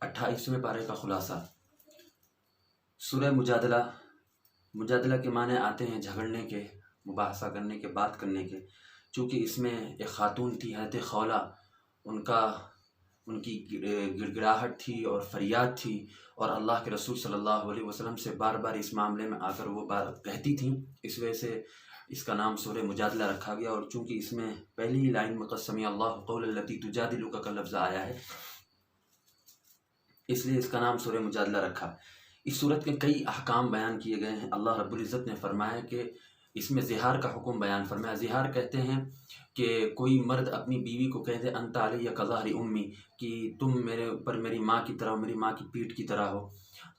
28वें पारे का खुलासा। सूरह मुजादला के माने आते हैं झगड़ने के, मुबाहसा करने के, बात करने के। चूँकि इसमें एक ख़ातून थी हज़रत खौला, उनकी गिड़गिड़ाहट थी और फरियाद थी, और अल्लाह के रसूल सल्लल्लाहु अलैहि वसल्लम से बार बार इस मामले में आकर वो बात कहती थी। इस वजह से इसका नाम सूरह मुजादला रखा गया। और चूँकि इसमें पहली ही लाइन में क़द समिअ अल्लाहु क़ौला लती तुजादिलुका का लफ्ज़ आया है, इसलिए इसका नाम सूरह मुजादला रखा। इस सूरत के कई अहकाम बयान किए गए हैं। अल्लाह रब्बुल इज़्ज़त ने फरमाया कि इसमें ज़िहार का हुक्म बयान फरमाया। ज़िहार कहते हैं कि कोई मर्द अपनी बीवी को कहते अंत अलैया कज़हरी उम्मी, कि तुम मेरे ऊपर मेरी माँ की तरह हो, मेरी माँ की पीठ की तरह हो।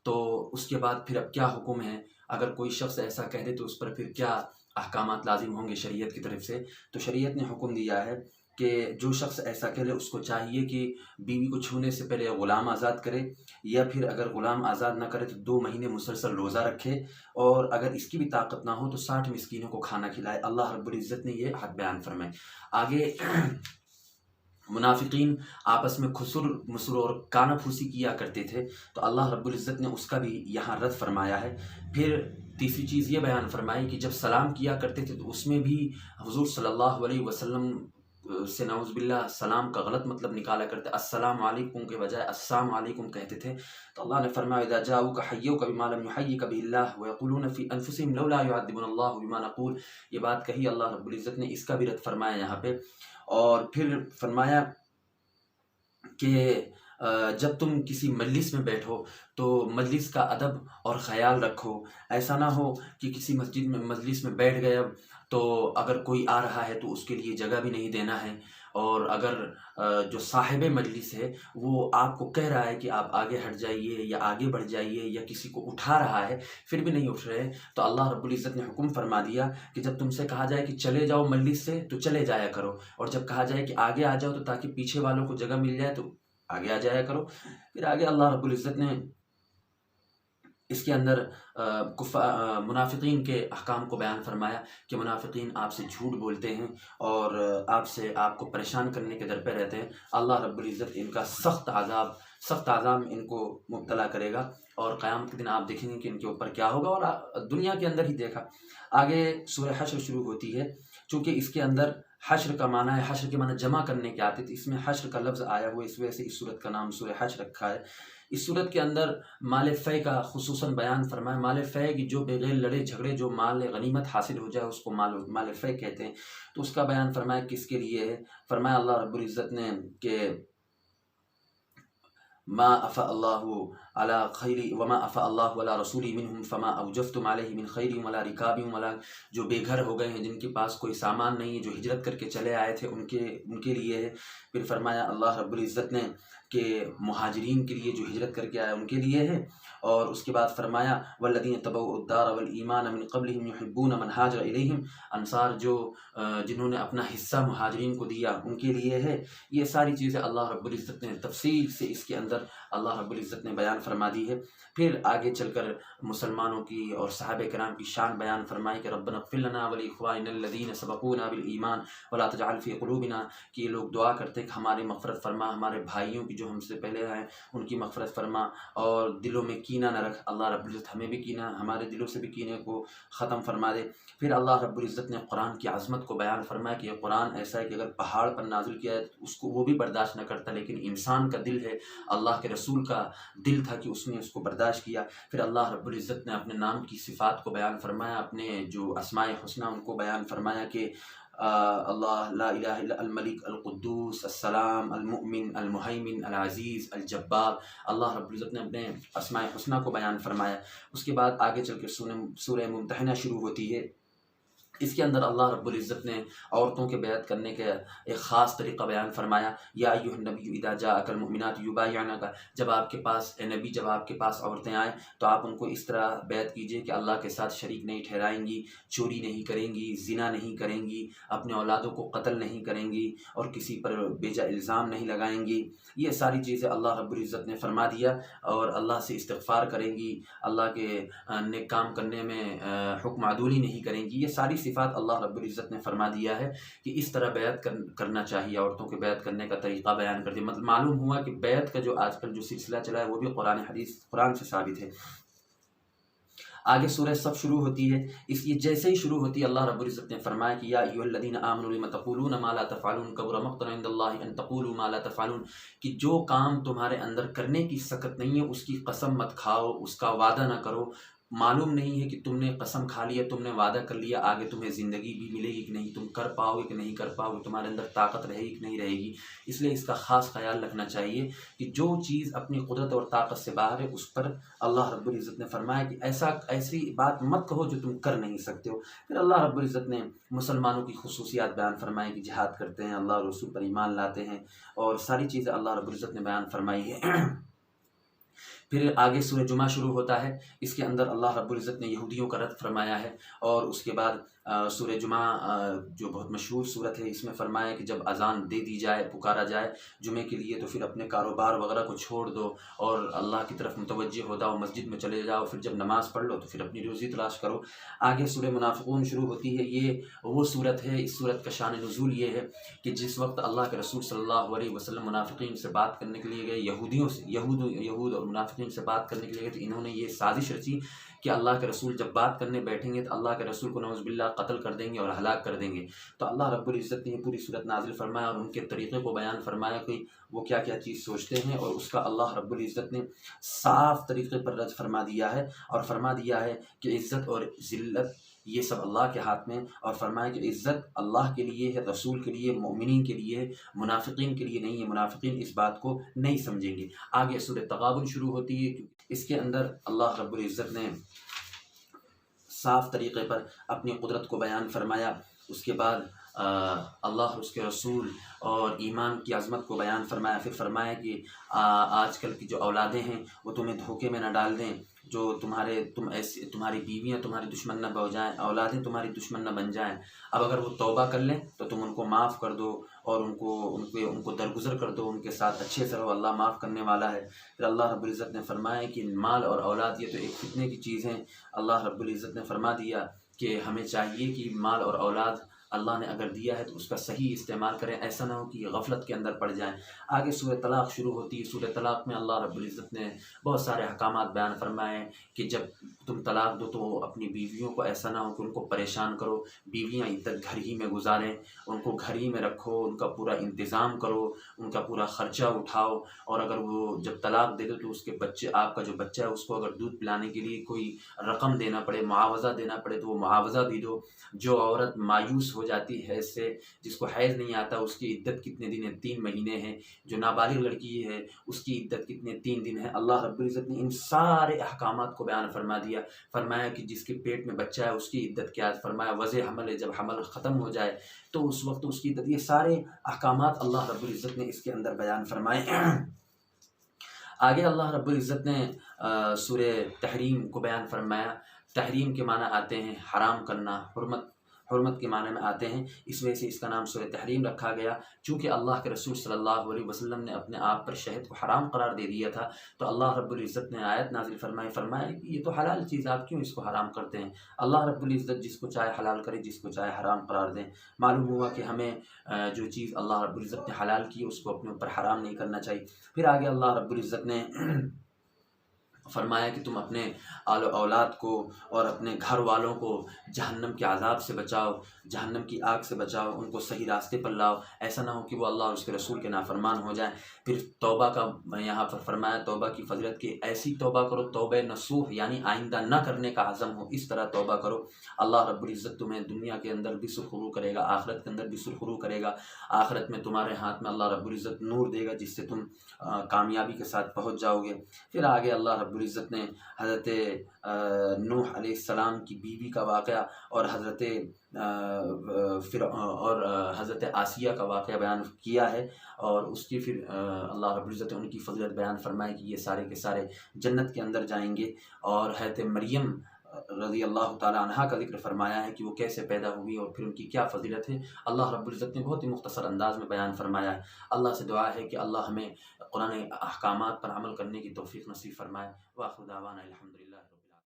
तो उसके बाद फिर अब क्या हुक्म है, अगर कोई शख्स ऐसा कह दे तो उस पर फिर क्या अहकामात लाजिम होंगे शरीयत की तरफ से। तो शरीयत ने हुक्म दिया है कि जो शख्स ऐसा करे उसको चाहिए कि बीवी को छूने से पहले ग़ुलाम आज़ाद करे, या फिर अगर ग़ुलाम आज़ाद ना करे तो 2 महीने मुसलसल रोज़ा रखे, और अगर इसकी भी ताकत ना हो तो 60 मिस्कीनों को खाना खिलाए। अल्लाह रब्बुल इज़्ज़त ने ये हद बयान फरमाए। आगे मुनाफिकीन आपस में खुसुर मुसुर और कानाफूसी किया करते थे, तो अल्लाह रब्बुल इज़्ज़त ने उसका भी यहाँ रद्द फरमाया है। फिर तीसरी चीज़ ये बयान फरमाई कि जब सलाम किया करते थे तो उसमें भी हुज़ूर सल्लल्लाहु अलैहि वसल्लम से नाउज़ बिल्लाह सलाम का गलत मतलब निकाला करते, अस्सलाम वालेकुम के बजाय अस्साम वालेकुम कहते थे। तो अल्लाह ने फरमाया इज़ा जाऊका हय्युका बिमा लम युहय्यिका बिहिल्लाह व यक़ूलून फ़ी अनफुसिहिम लौला युअद्दिबुनल्लाहु बिमा नक़ूल। ये बात कही अल्लाह रब्बुल इज़्ज़त ने, इसका भी रद्द फरमाया यहाँ पे। और फिर फरमाया कि जब तुम किसी मजलिस में बैठो तो मजलिस का अदब और ख़याल रखो। ऐसा ना हो कि किसी मजलिस में बैठ गए अब तो अगर कोई आ रहा है तो उसके लिए जगह भी नहीं देना है, और अगर जो साहिब मजलिस है वो आपको कह रहा है कि आप आगे हट जाइए या आगे बढ़ जाइए, या किसी को उठा रहा है फिर भी नहीं उठ रहे, तो अल्लाह रब्बुल इज़्ज़त ने हुक्म फरमा दिया कि जब तुमसे कहा जाए कि चले जाओ मजलिस से तो चले जाया करो, और जब कहा जाए कि आगे आ जाओ तो ताकि पीछे वालों को जगह मिल जाए तो आगे आ जाया करो। फिर आगे अल्लाह रब्बुल इज़्ज़त ने इसके अंदर मुनाफिकीन के अहकाम को बयान फरमाया कि मुनाफिकीन आपसे झूठ बोलते हैं और आपको परेशान करने के दर पे रहते हैं। अल्लाह रब्बुल इज़्ज़त इनका सख्त आज़ाब में इनको मुब्तला करेगा, और क़यामत के दिन आप देखेंगे कि इनके ऊपर क्या होगा। और दुनिया के अंदर ही देखा। आगे सूरह हश्र शुरू होती है। चूँकि इसके अंदर हश्र का माना है, हश्र के माना जमा करने के आते थे, इसमें हश्र का लफ्ज़ आया हुआ, इस वजह से इस सूरत का नाम सूरह हश्र रखा है। इस सूरत के अंदर माल फ़ै का खुसूसन बयान फरमाया। माल फ़ै की जो बगैर लड़े झगड़े जो माल गनीमत हासिल हो जाए उसको माल फ़ै कहते हैं। तो उसका बयान फरमाया किसके लिए है। फरमाया अल्लाह रब्बुल इज़्ज़त ने कि मा अफ़ा अल्लाहु अला खैरी वमा अफ़ा अल्लाहु अला रसूली मिनहुम फमा औजफ़्तुम अलैहि मिन खैरिन वला रिकाबिन वला, जो बेघर हो गए हैं, जिनके पास कोई सामान नहीं है, जो हिजरत करके चले आए थे, उनके लिए है। फिर फरमाया अल्लाह रब्बुल इज़्ज़त ने कि मुहाजिरीन के लिए जो हिजरत करके आए उनके लिए है। और उसके बाद फरमाया वल्लज़ीन तबउद्दार वल ईमान मिन क़ब्लिहिम युहिब्बून मन हाजर इलैहिम, अंसार जो जिन्होंने अपना हिस्सा मुहाजिरीन को दिया उनके लिए है। ये सारी चीज़ें अल्लाह रब्बुल इज़्ज़त ने तफसील से इसके अंदर अल्लाह रब्बुल इज़्ज़त ने बयान फरमा दी है। फिर आगे चलकर मुसलमानों की और सहाबे किराम की शान बयान फरमाई कि रब्बना इग़फ़िर लना व लिइख़्वानिना अल्लज़ीना सबक़ूना बिल ईमान वला तजअल फ़ी क़ुलूबिना, कि ये लोग दुआ करते हैं कि हमारी मग़फ़िरत फरमा, हमारे भाइयों की जो हमसे पहले आए उनकी मग़फ़िरत फरमा, और दिलों में कीना न रख। अल्लाह रब्बुल इज़्ज़त हमें भी कीना, हमारे दिलों से भी कीने को ख़त्म फरमा दे। फिर अल्लाह रब्बुल इज़्ज़त ने कुरान की अज़मत को बयान फरमाया कि ये कुरान ऐसा है कि अगर पहाड़ पर नाज़िल किया है तो उसको वो भी बर्दाश्त न करता, लेकिन इंसान का दिल है, अल्लाह के रसूल का दिल था कि उसने उसको बर्दाश्त किया। फिर अल्लाह रब्बुल इज़्ज़त ने अपने नाम की सिफ़ात को बयान फरमाया, अपने जो अस्माए हुस्ना उनको बयान फरमाया कि अल्लाह ला इलाहा इल्ला अल मलिक अल कुद्दूस अस्सलाम अल मुमिन अल मुहैमिन अल अज़ीज़ अल जब्बार। अल्लाह रब्बुल इज़्ज़त ने अपने अस्माए हुस्ना को बयान फरमाया। उसके बाद आगे चल के सूरह मुम्तहिना शुरू होती है। इसके अंदर अल्लाह रब्बुल इज़्ज़त ने औरतों के बैत करने का एक ख़ास तरीक़ा बयान फरमाया। या अय्युहन नबिय्यु इज़ा जाअकल मुमिनातु युबायिअनका, जब आपके पास ए नबी, जब आपके पास औरतें आएँ तो आप उनको इस तरह बैत कीजिए कि अल्लाह के साथ शरीक नहीं ठहराएंगी, चोरी नहीं करेंगी, ज़िना नहीं करेंगी, अपने औलादों को कत्ल नहीं करेंगी, और किसी पर बेजा इल्ज़ाम नहीं लगाएंगी। ये सारी चीज़ें अल्लाह रब्बुल इज़्ज़त ने फरमा दिया, और अल्लाह से इस्तिग़फ़ार करेंगी, अल्लाह के नेक काम करने में हुक्म अदूली नहीं करेंगी। ये सारी صفات اللہ رب العزت نے فرما دیا ہے کہ اس طرح بیعت کرنا چاہیے، عورتوں کے بیعت کرنے کا طریقہ بیان کر دیا۔ مطلب معلوم ہوا کہ بیعت کا جو آج کل جو سلسلہ چلا ہے وہ بھی قرآن سے ثابت ہے۔ آگے سورہ صف شروع ہوتی ہے، اس کی جیسے ہی شروع ہوتی ہے اللہ رب العزت نے فرمایا کہ یا ایھا الذین آمنوا لم تقولون ما لا تفعلون کبر مقتا عند اللہ ان تقولوا ما لا تفعلون، کہ جو کام تمہارے اندر کرنے کی سکت نہیں ہے اس کی قسم مت کھاؤ، اس کا وعدہ نہ کرو۔ معلوم نہیں ہے کہ تم نے قسم کھا لیا، تم نے وعدہ کر لیا، آگے تمہیں زندگی بھی ملے گی کہ نہیں، تم کر پاؤ گے کہ نہیں کر پاؤ گے، تمہارے اندر طاقت رہے گی کہ نہیں رہے گی۔ اس لیے اس کا خاص خیال رکھنا چاہیے کہ جو چیز اپنی قدرت اور طاقت سے باہر ہے اس پر اللہ رب العزت نے فرمایا کہ ایسی بات مت کہو جو تم کر نہیں سکتے ہو۔ پھر اللہ رب العزت نے مسلمانوں کی خصوصیات بیان فرمائی کہ جہاد کرتے ہیں، اللہ اور رسول پر ایمان لاتے ہیں، اور ساری چیزیں اللہ رب العزت نے بیان فرمائی ہے۔ پھر آگے سورہ جمعہ شروع ہوتا ہے، اس کے اندر اللہ رب العزت نے یہودیوں کا رد فرمایا ہے، اور اس کے بعد سورہ جمعہ جو بہت مشہور صورت ہے، اس میں فرمایا کہ جب اذان دے دی جائے، پکارا جائے جمعے کے لیے، تو پھر اپنے کاروبار وغیرہ کو چھوڑ دو اور اللہ کی طرف متوجہ ہو جاؤ، مسجد میں چلے جاؤ، پھر جب نماز پڑھ لو تو پھر اپنی روزی تلاش کرو۔ آگے سورہ منافقون شروع ہوتی ہے، یہ وہ صورت ہے، اس صورت کا شان نزول یہ ہے کہ جس وقت اللہ کے رسول صلی اللہ علیہ وسلم منافقین سے بات کرنے کے لیے گئے، یہود اور منافقین سے بات کرنے کے لیے گئے، تو انہوں نے یہ سازش رچی کہ اللہ کے رسول جب بات کرنے بیٹھیں گے تو اللہ کے رسول کو نعوذ باللہ قتل کر دیں گے اور ہلاک کر دیں گے۔ تو اللہ رب العزت نے یہ پوری صورت نازل فرمایا اور ان کے طریقے کو بیان فرمایا کہ وہ کیا کیا چیز سوچتے ہیں، اور اس کا اللہ رب العزت نے صاف طریقے پر رد فرما دیا ہے، اور فرما دیا ہے کہ عزت اور ذلت یہ سب اللہ کے ہاتھ میں، اور فرمایا کہ عزت اللہ کے لیے ہے، رسول کے لیے، مومنین کے لیے ہے، منافقین کے لیے نہیں ہے، منافقین اس بات کو نہیں سمجھیں گے۔ آگے سورہ تغابن شروع ہوتی ہے، اس کے اندر اللہ رب العزت نے صاف طریقے پر اپنی قدرت کو بیان فرمایا۔ اس کے بعد اللہ اور اس کے رسول اور ایمان کی عظمت کو بیان فرمایا۔ پھر فرمایا کہ آج کل کی جو اولادیں ہیں وہ تمہیں دھوکے میں نہ ڈال دیں، جو تمہاری بیویاں تمہاری دشمن نہ ہو جائیں، اولادیں تمہاری دشمن نہ بن جائیں۔ اب اگر وہ توبہ کر لیں تو تم ان کو معاف کر دو اور ان کو درگزر کر دو، ان کے ساتھ اچھے سے رہو، اللہ معاف کرنے والا ہے۔ پھر اللہ رب العزت نے فرمایا کہ مال اور اولاد یہ تو ایک فتنے کی چیز ہیں۔ اللہ رب العزت نے فرما دیا کہ ہمیں چاہیے کہ مال اور اولاد اللہ نے اگر دیا ہے تو اس کا صحیح استعمال کریں، ایسا نہ ہو کہ یہ غفلت کے اندر پڑ جائیں۔ آگے سورہ طلاق شروع ہوتی ہے، سورہ طلاق میں اللہ رب العزت نے بہت سارے احکامات بیان فرمائے کہ جب تم طلاق دو تو اپنی بیویوں کو ایسا نہ ہو کہ ان کو پریشان کرو، بیویاں عدت گھر ہی میں گزاریں، ان کو گھر ہی میں رکھو، ان کا پورا انتظام کرو، ان کا پورا خرچہ اٹھاؤ، اور اگر وہ جب طلاق دے دو تو اس کے بچے، آپ کا جو بچہ ہے اس کو اگر دودھ پلانے کے لیے کوئی رقم دینا پڑے، معاوضہ دینا پڑے تو وہ معاوضہ بھی دو۔ جو عورت مایوس ہو جاتی ہے حیض سے، جس کو حیض نہیں آتا، اس کی عدت کتنے دن ہے؟ 3 مہینے ہیں۔ جو نابالغ لڑکی ہے اس کی عدت کتنے؟ 3 دن ہے۔ اللہ رب العزت نے ان سارے احکامات کو بیان فرما دیا۔ فرمایا کہ جس کے پیٹ میں بچہ ہے اس کی عدت کیا ہے، فرمایا وضع حمل ہے، جب حمل ختم ہو جائے تو اس وقت اس کی عدت۔ یہ سارے احکامات اللہ رب العزت نے اس کے اندر بیان فرمائے۔ آگے اللہ رب العزت نے سورہ تحریم کو بیان فرمایا۔ تحریم کے معنی آتے ہیں حرام کرنا، حرمت کے معنی میں آتے ہیں، اس وجہ سے اس کا نام سورہ تحریم رکھا گیا۔ چونکہ اللہ کے رسول صلی اللہ علیہ وسلم نے اپنے آپ پر شہد کو حرام قرار دے دیا تھا، تو اللہ رب العزت نے آیت نازل فرمایا کہ یہ تو حلال چیز، آپ کیوں اس کو حرام کرتے ہیں؟ اللہ رب العزت جس کو چاہے حلال کرے، جس کو چاہے حرام قرار دیں۔ معلوم ہوا کہ ہمیں جو چیز اللہ رب العزت نے حلال کی اس کو اپنے اوپر حرام نہیں کرنا چاہیے۔ پھر آگے اللہ رب العزت نے فرمایا کہ تم اپنے آل و اولاد کو اور اپنے گھر والوں کو جہنم کے عذاب سے بچاؤ، جہنم کی آگ سے بچاؤ، ان کو صحیح راستے پر لاؤ، ایسا نہ ہو کہ وہ اللہ اور اس کے رسول کے نافرمان ہو جائیں۔ پھر توبہ کا یہاں پر فرمایا، توبہ کی فضیلت کی، ایسی توبہ کرو توبہ نصوح، یعنی آئندہ نہ کرنے کا عزم ہو، اس طرح توبہ کرو۔ اللہ رب العزت تمہیں دنیا کے اندر بھی سرخرو کرے گا، آخرت کے اندر بھی سرخرو کرے گا۔ آخرت میں تمہارے ہاتھ میں اللہ رب العزت نور دے گا جس سے تم کامیابی کے ساتھ پہنچ جاؤ گے۔ پھر آگے اللہ رب العزت نے حضرت نوح علیہ السلام کی بیوی کا واقعہ اور حضرت آسیہ کا واقعہ بیان کیا ہے، اور اس کی پھر اللہ رب العزت نے ان کی فضیلت بیان فرمائی کہ یہ سارے کے سارے جنت کے اندر جائیں گے، اور حضرت مریم رضی اللہ تعالیٰ عنہ کا ذکر فرمایا ہے کہ وہ کیسے پیدا ہوئی اور پھر ان کی کیا فضیلت ہے۔ اللہ رب العزت نے بہت ہی مختصر انداز میں بیان فرمایا ہے۔ اللہ سے دعا ہے کہ اللہ ہمیں قرآن احکامات پر عمل کرنے کی توفیق نصیب فرمائے۔ وآخر دعوانا الحمدللہ۔